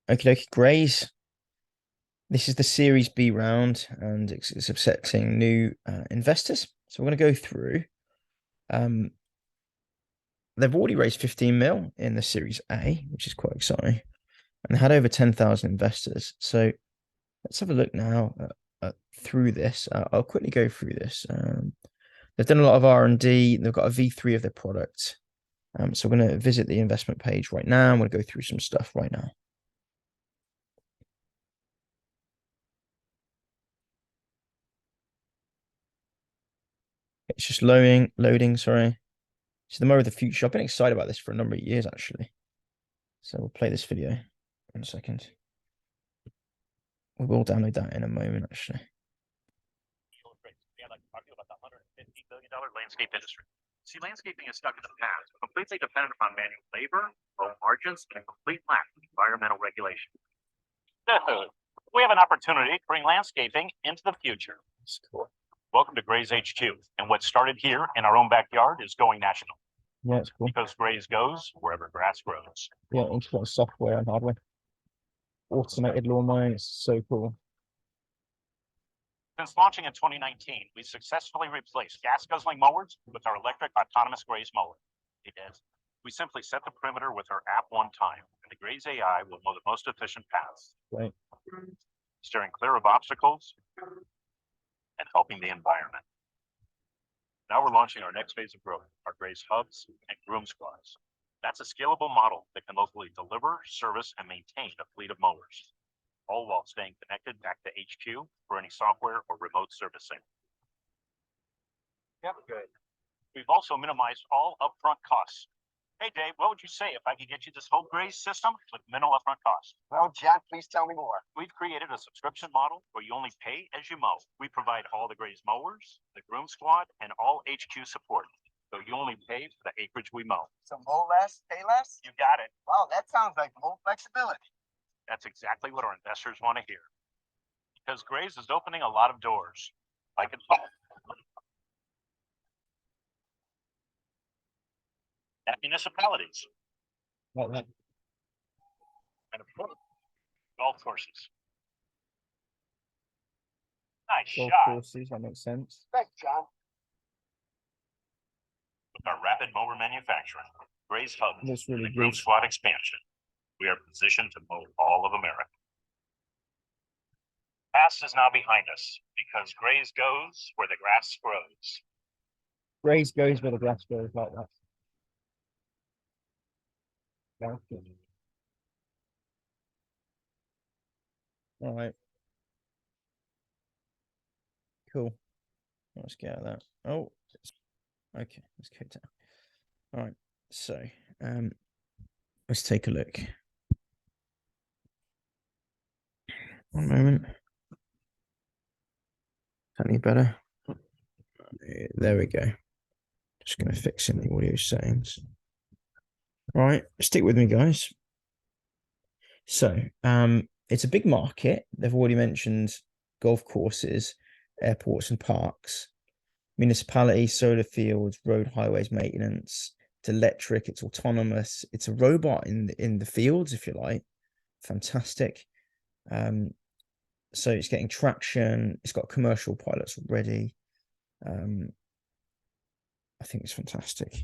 Okay, Graze. This is the Series B round, and it's accepting new investors. So we're going to go through. Um, they've already raised 15 mil in the Series A, which is quite exciting, and they had over 10,000 investors. So let's have a look now through this. I'll quickly go through this. They've done a lot of R&D. They've got a V3 of their product. So we're going to visit the investment page right now. I'm going to go through some stuff right now. It's just loading, sorry. So the mower of the future. I've been excited about this for a number of years, actually. So we'll play this video in a second. We will download that in a moment, actually. $150 billion landscape industry. See, landscaping is stuck in the past, completely dependent upon manual labor, low margins, and a complete lack of environmental regulation. We have an opportunity to bring landscaping into the future. That's cool. Welcome to Graze HQ, and what started here in our own backyard is going national. Yeah, it's cool. Because Graze goes wherever grass grows. Yeah, integrated software and hardware. Automated lawn mowing is so cool. Since launching in 2019, we successfully replaced gas-guzzling mowers with our electric autonomous Graze mower. We simply set the perimeter with our app one time, and the Graze AI will mow the most efficient paths. Right. Steering clear of obstacles and helping the environment. Now we're launching our next phase of growth, our Graze hubs and groom squads. That's a scalable model that can locally deliver, service, and maintain a fleet of mowers, all while staying connected back to HQ for any software or remote servicing. Yeah, good. We've also minimized all upfront costs. Hey, Dave, what would you say if I could get you this whole Graze system with minimal upfront cost? Well, John, please tell me more. We've created a subscription model where you only pay as you mow. We provide all the Graze mowers, the groom squad, and all HQ support. So you only pay for the acreage we mow. So mow less, pay less? You got it. Wow, that sounds like more flexibility. That's exactly what our investors want to hear. Because Graze is opening a lot of doors. Like it's at municipalities. Like that. And of course, golf courses. Nice Golf shot. courses, that makes sense. Thanks, John. With our rapid mower manufacturing, Graze hub, That's and really the groom good. squad expansion, we are positioned to mow all of America. Past is now behind us because Graze goes where the grass grows. Graze goes where the grass grows, like that. That's good. All right. Cool. Let's get out of that. Oh, okay. Let's go down. All right. So, let's take a look. One moment. Any better? There we go. Just going to fix in the audio settings. All right. Stick with me, guys. So, it's a big market. They've already mentioned golf courses, airports and parks, municipalities, solar fields, road highways maintenance. It's electric, it's autonomous, it's a robot in the fields, if you like. Fantastic. So it's getting traction, it's got commercial pilots already. I think it's fantastic.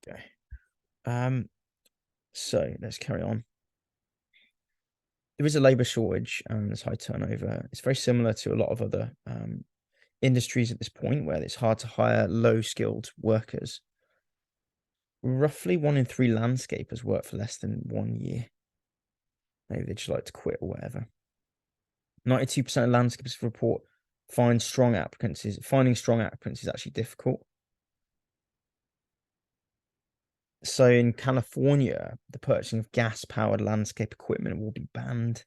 Okay. So let's carry on. There is a labor shortage and there's high turnover. It's very similar to a lot of other industries at this point where it's hard to hire low-skilled workers. Roughly 1 in 3 landscapers work for less than 1 year. Maybe they just like to quit or whatever. 92% of landscapers report finding strong applicants is actually difficult. So in California, the purchasing of gas-powered landscape equipment will be banned.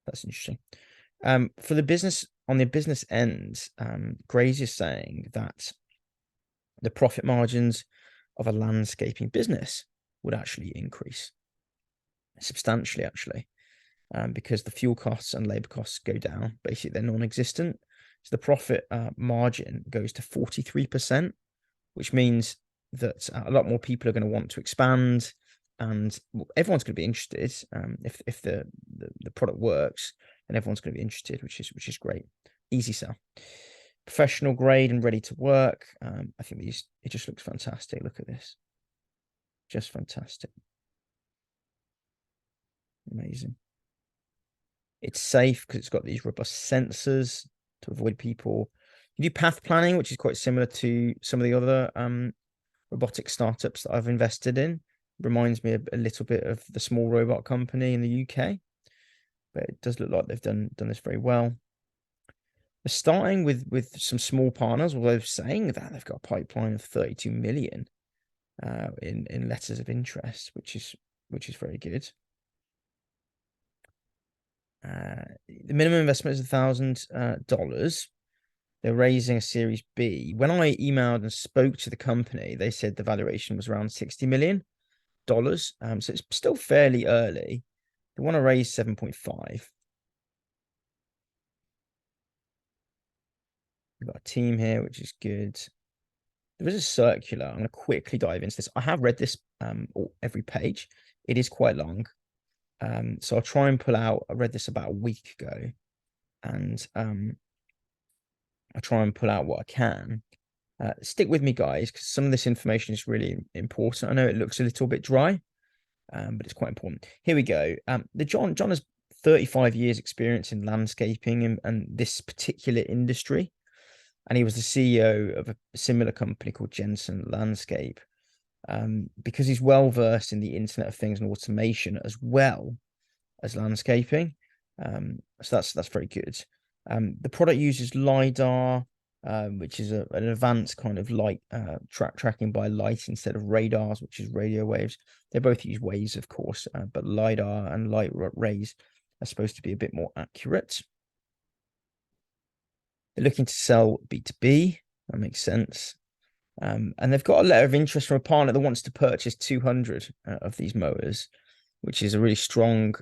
That's interesting. For the business, on the business end, Graze is saying that the profit margins of a landscaping business would actually increase substantially, actually, because the fuel costs and labor costs go down. Basically, they're non-existent. So the profit margin goes to 43%, which means that a lot more people are going to want to expand, and everyone's going to be interested. If the product works, then everyone's going to be interested, which is great. Easy sell. Professional grade and ready to work. I think it just looks fantastic. Look at this. Just fantastic. Amazing. It's safe because it's got these robust sensors to avoid people. You do path planning, which is quite similar to some of the other robotic startups that I've invested in. Reminds me a little bit of the small robot company in the UK, but it does look like they've done this very well. They're starting with some small partners, although saying that they've got a pipeline of 32 million in letters of interest, which is very good. The minimum investment is $1,000. They're raising a Series B. When I emailed and spoke to the company, they said the valuation was around $60 million. So it's still fairly early. They want to raise 7.5. We've got a team here, which is good. There is a circular. I'm going to quickly dive into this. I have read this every page. It is quite long. So I'll try and pull out. I read this about a week ago, and I'll try and pull out what I can. Stick with me, guys, because some of this information is really important. I know it looks a little bit dry, but it's quite important. Here we go. John has 35 years experience in landscaping and this particular industry. And he was the CEO of a similar company called Jensen Landscape. Because he's well versed in the Internet of Things and automation as well as landscaping. So that's very good. The product uses LiDAR, which is an advanced kind of light tracking by light instead of radars, which is radio waves. They both use waves, of course, but LiDAR and light rays are supposed to be a bit more accurate. They're looking to sell B2B. That makes sense. And they've got a letter of interest from a partner that wants to purchase 200 of these mowers, which is a really strong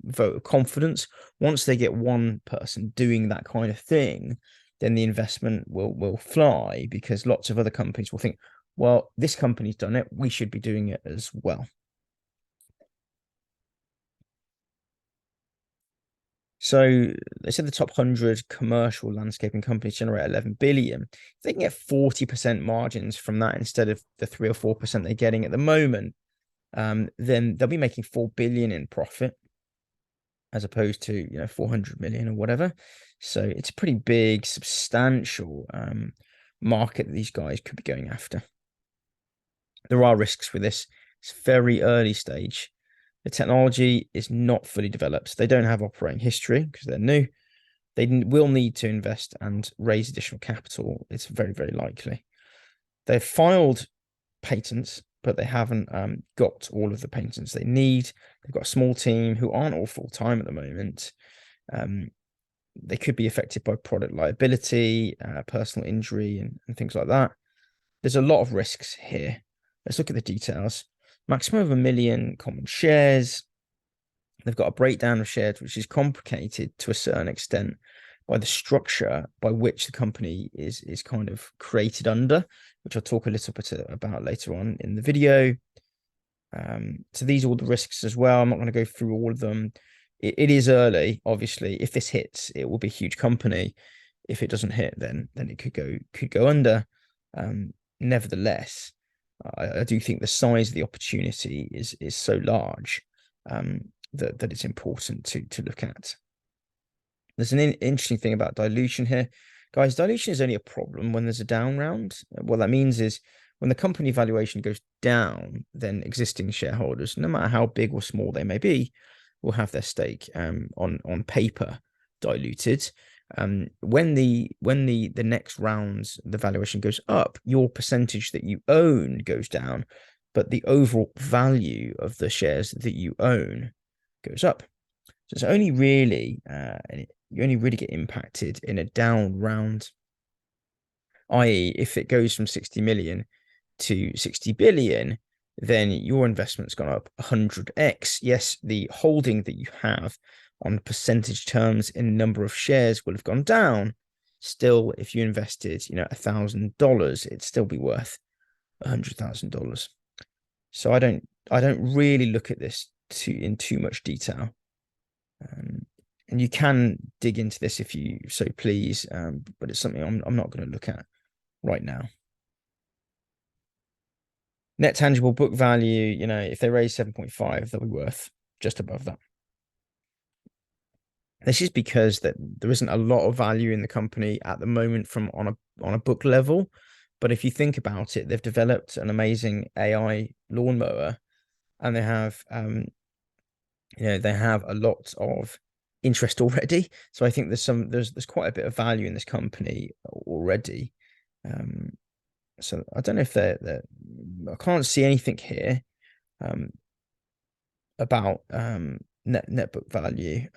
vote of confidence. Once they get one person doing that kind of thing, then the investment will fly, because lots of other companies will think, well, this company's done it, we should be doing it as well. So they said the top 100 commercial landscaping companies generate 11 billion. If they can get 40% margins from that instead of the 3 or 4% they're getting at the moment, then they'll be making 4 billion in profit, as opposed to 400 million or whatever. So it's a pretty big, substantial market that these guys could be going after. There are risks with this. It's very early stage. The technology is not fully developed. They don't have operating history because they're new. They will need to invest and raise additional capital. It's very, very likely. They've filed patents, but they haven't got all of the patents they need. They've got a small team who aren't all full-time at the moment. They could be affected by product liability, personal injury, and things like that. There's a lot of risks here. Let's look at the details. Maximum of 1 million common shares. They've got a breakdown of shares, which is complicated to a certain extent by the structure by which the company is kind of created under, which I'll talk a little bit about later on in the video. So these are all the risks as well. I'm not going to go through all of them. It is early, obviously. If this hits, it will be a huge company. If it doesn't hit, then it could go under. Nevertheless, I do think the size of the opportunity is so large that it's important to look at. There's an interesting thing about dilution here. Guys, dilution is only a problem when there's a down round. What that means is when the company valuation goes down, then existing shareholders, no matter how big or small they may be, will have their stake on paper diluted. When the next rounds the valuation goes up, your percentage that you own goes down, but the overall value of the shares that you own goes up. So it's only really you only really get impacted in a down round, i.e., if it goes from 60 million to 60 billion, then your investment's gone up 100x. Yes, the holding that you have on percentage terms in number of shares will have gone down. Still, if you invested, $1,000, it'd still be worth $100,000. So I don't really look at this in too much detail. And you can dig into this if you so please, but it's something I'm not going to look at right now. Net tangible book value, if they raise 7.5, they'll be worth just above that. This is because that there isn't a lot of value in the company at the moment from on a book level. But if you think about it, they've developed an amazing AI lawnmower, and they have they have a lot of interest already. So I think there's quite a bit of value in this company already. So I don't know if I can't see anything here about net book value.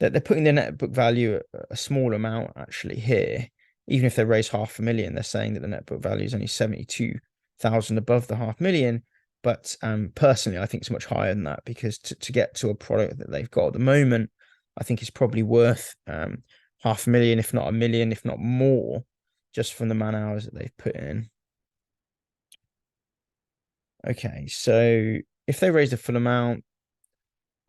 They're putting their net book value at a small amount actually here. Even if they raise 500,000, they're saying that the net book value is only 72,000 above the 500,000. But personally, I think it's much higher than that, because to get to a product that they've got at the moment, I think it's probably worth 500,000, if not 1,000,000, if not more, just from the man hours that they've put in. Okay, so if they raise the full amount,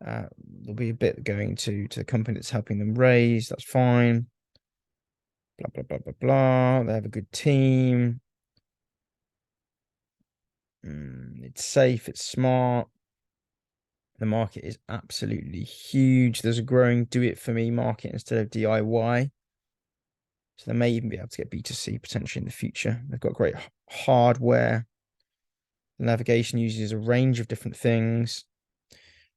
there'll be a bit going to the company that's helping them raise. That's fine. Blah, blah, blah, blah, blah. They have a good team. It's safe. It's smart. The market is absolutely huge. There's a growing do-it-for-me market instead of DIY. So they may even be able to get B2C potentially in the future. They've got great hardware. The navigation uses a range of different things.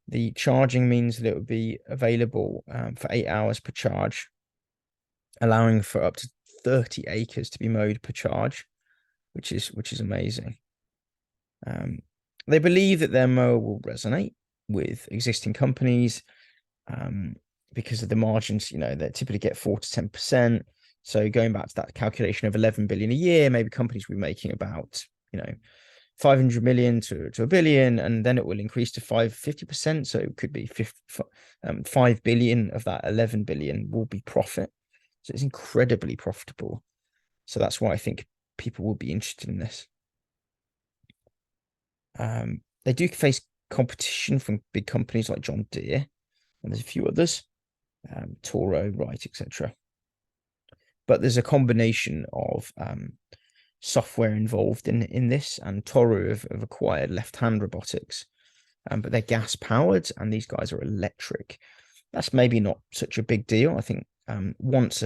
The charging means that it would be available for 8 hours per charge, allowing for up to 30 acres to be mowed per charge, which is amazing. They believe that their mower will resonate with existing companies because of the margins. They typically get 4 to 10%. So going back to that calculation of 11 billion a year, maybe companies will be making about 500 million to 1 billion, and then it will increase to 50%. So it could be 5 billion of that 11 billion will be profit. So it's incredibly profitable. So that's why I think people will be interested in this. They do face competition from big companies like John Deere, and there's a few others, Toro, Wright, etc. But there's a combination of software involved in this, and Toro have acquired Left Hand Robotics, but they're gas powered and these guys are electric. That's maybe not such a big deal. I think once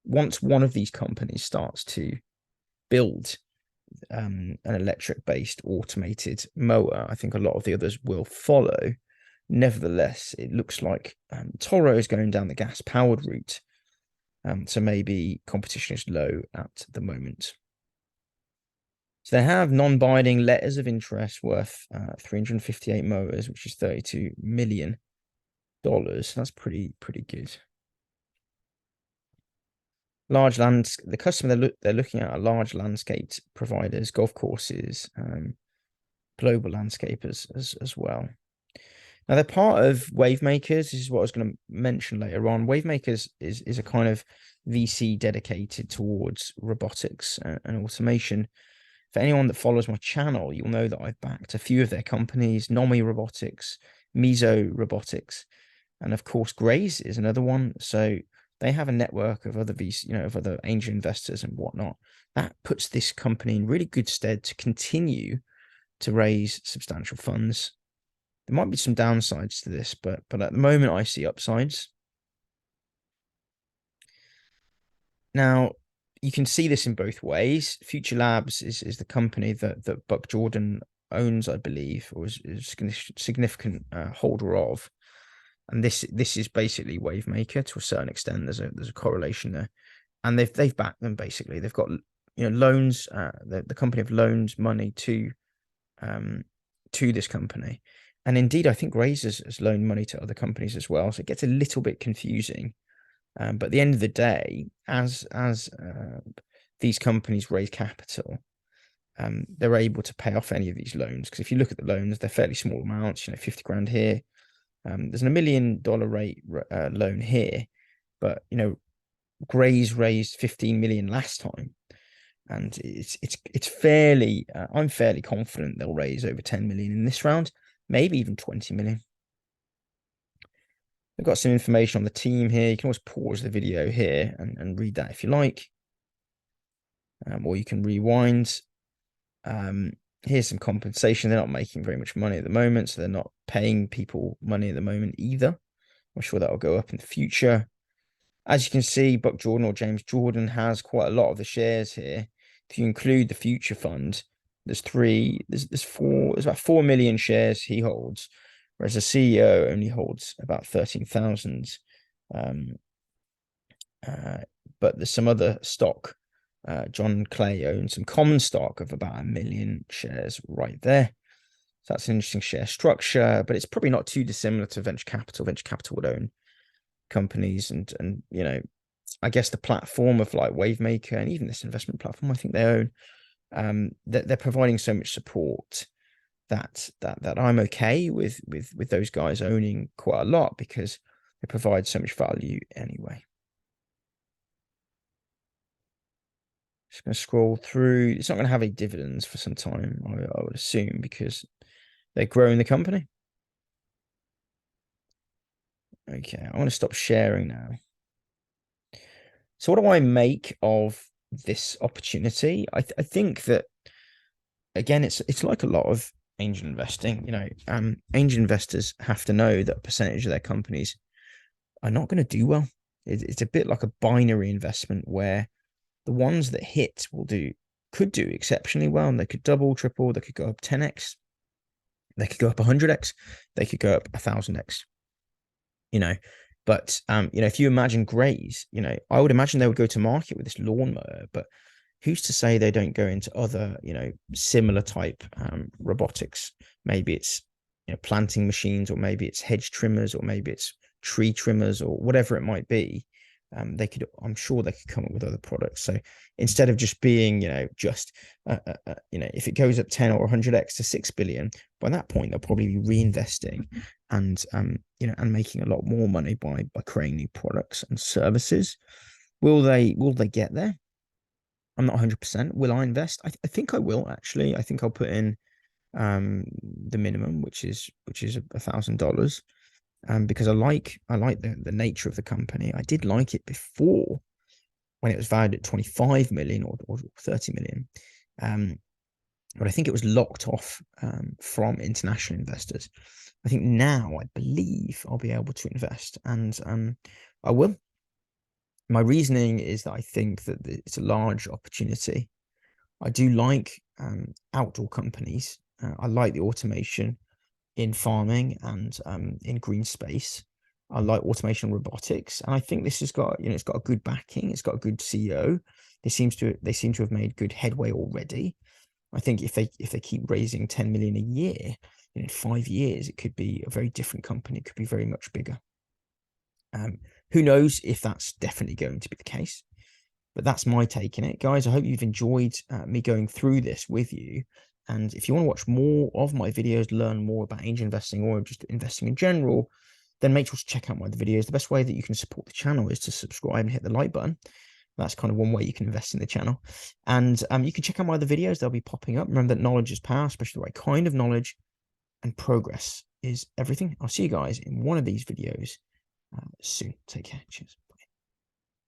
one of these companies starts to build an electric based automated mower, I think a lot of the others will follow. Nevertheless, it looks like Toro is going down the gas powered route, so maybe competition is low at the moment. So they have non-binding letters of interest worth 358 mowers, which is $32 million. That's pretty good. The customer they're looking at are large landscape providers, golf courses, global landscapers as well. Now they're part of Wavemakers. This is what I was going to mention later on. Wavemakers is a kind of VC dedicated towards robotics and automation. For anyone that follows my channel, you'll know that I've backed a few of their companies: Nomi Robotics, Miso Robotics, and of course Graze is another one. So they have a network of other of other angel investors and whatnot. That puts this company in really good stead to continue to raise substantial funds. There might be some downsides to this, but at the moment I see upsides. Now, you can see this in both ways. Future Labs is the company that Buck Jordan owns, I believe, or is a significant holder of. And this is basically Wavemaker to a certain extent. There's a correlation there, and they've backed them basically. They've got loans. The company have loaned money to this company, and indeed I think Graze has loaned money to other companies as well. So it gets a little bit confusing. But at the end of the day, as these companies raise capital, they're able to pay off any of these loans. Because if you look at the loans, they're fairly small amounts. 50 grand here. There's an $1 million rate loan here, but Graze raised 15 million last time. and it's fairly. I'm fairly confident they'll raise over 10 million in this round, maybe even 20 million. I've got some information on the team here. You can always pause the video here and read that if you like, or you can rewind. Here's some compensation. They're not making very much money at the moment, so they're not paying people money at the moment either. I'm sure that will go up in the future. As you can see, Buck Jordan or James Jordan has quite a lot of the shares here. If you include the future fund, there's about 4 million shares he holds, whereas the CEO only holds about 13,000. But there's some other stock. John Clay owns some common stock of about 1 million shares right there. So that's an interesting share structure, but it's probably not too dissimilar to venture capital. Venture capital would own companies and you know, I guess the platform of like Wavemaker and even this investment platform, I think they own. They're providing so much support that I'm okay with those guys owning quite a lot because they provide so much value anyway. Just going to scroll through. It's not going to have any dividends for some time, I would assume, because they're growing the company. Okay, I want to stop sharing now. So what do I make of this opportunity? I think that, again, it's like a lot of angel investing. You know, angel investors have to know that a percentage of their companies are not going to do well. It's a bit like a binary investment where the ones that hit could do exceptionally well, and they could double, triple, they could go up 10x, they could go up 100x, they could go up 1,000x. You know, but you know, if you imagine Graze, you know, I would imagine they would go to market with this lawnmower, but who's to say they don't go into other, you know, similar type robotics? Maybe it's, you know, planting machines, or maybe it's hedge trimmers, or maybe it's tree trimmers, or whatever it might be. I'm sure they could come up with other products. So instead of just being, you know, just, you know, if it goes up 10 or 100x to 6 billion, by that point, they'll probably be reinvesting and, you know, and making a lot more money by creating new products and services. Will they get there? I'm not 100%. Will I invest? I think I will, actually. I think I'll put in the minimum, which is $1,000. Because I like the nature of the company. I did like it before when it was valued at 25 million or 30 million. But I think it was locked off from international investors. I think now I believe I'll be able to invest, and I will. My reasoning is that I think that it's a large opportunity. I do like outdoor companies. I like the automation in farming and in green space. I like automation and robotics, and I think this has got, you know, it's got a good backing. It's got a good CEO. They seem to have made good headway already. I think if they keep raising 10 million a year, in 5 years, it could be a very different company. It could be very much bigger. Who knows if that's definitely going to be the case? But that's my take in it, guys. I hope you've enjoyed me going through this with you. And if you want to watch more of my videos, learn more about angel investing or just investing in general, then make sure to check out my other videos. The best way that you can support the channel is to subscribe and hit the like button. That's kind of one way you can invest in the channel. And you can check out my other videos. They'll be popping up. Remember that knowledge is power, especially the right kind of knowledge, and progress is everything. I'll see you guys in one of these videos soon. Take care. Cheers.